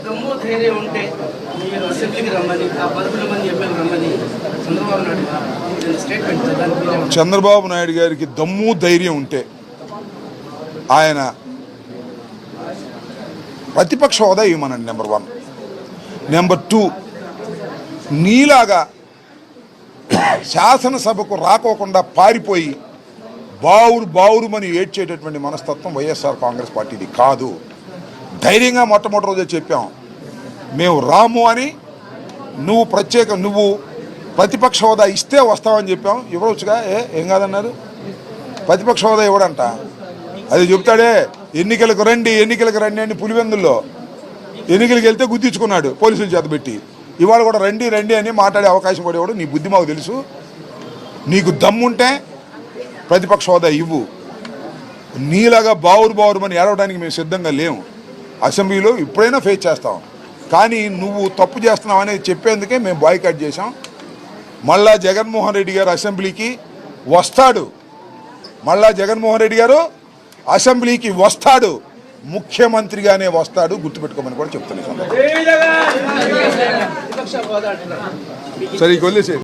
దమ్ము ధైర్యం ఉంటే మీరు అసెంబ్లీకి రమ్మని ఆ 11 మంది ఎమ్మెల్యే రమ్మని చంద్రబాబు నాయుడు స్టేట్మెంట్. చంద్రబాబు నాయుడు గారికి దమ్ము ధైర్యం ఉంటే ఆయన ప్రతిపక్ష హోదా ఇవ్వమనండి. నెంబర్ 1. నెంబర్ 2, నీలాగా శాసనసభకు రాకోకుండా పారిపోయి బావురుమని ఏడ్చేటటువంటి మనస్తత్వం వైఎస్ఆర్ కాంగ్రెస్ పార్టీది కాదు. ధైర్యంగా మొట్టమొదటి రోజే చెప్పాం, మేము రాము అని. నువ్వు ప్రతిపక్ష హోదా ఇస్తే వస్తామని చెప్పాం. ఇవ్వవచ్చుగా, ఏం కాదన్నారు. ప్రతిపక్ష హోదా ఇవ్వడంట, అది చెప్తాడే. ఎన్నికలకు రండి అని పులివెందుల్లో ఎన్నికలకు వెళ్తే గుర్తించుకున్నాడు పోలీసుల చేత పెట్టి. ఇవాళ కూడా రండి అని మాట్లాడే అవకాశం కూడా ఇవ్వడు. నీ బుద్ధి మాకు తెలుసు. నీకు దమ్ముంటే ప్రతిపక్ష హోదా ఇవ్వు. నీలాగా బావురుమని ఏడవడానికి మేము సిద్ధంగా లేము. అసెంబ్లీలో ఇప్పుడైనా ఫేస్ చేస్తాం. కానీ నువ్వు తప్పు చేస్తున్నావు అనేది చెప్పేందుకే మేము బాయ్కాట్ చేశాం. మళ్ళా జగన్మోహన్ రెడ్డి గారు అసెంబ్లీకి వస్తాడు. అసెంబ్లీకి వస్తాడు, ముఖ్యమంత్రిగానే వస్తాడు. గుర్తుపెట్టుకోమని కూడా చెప్తున్నాను. సరే, వదిలేసి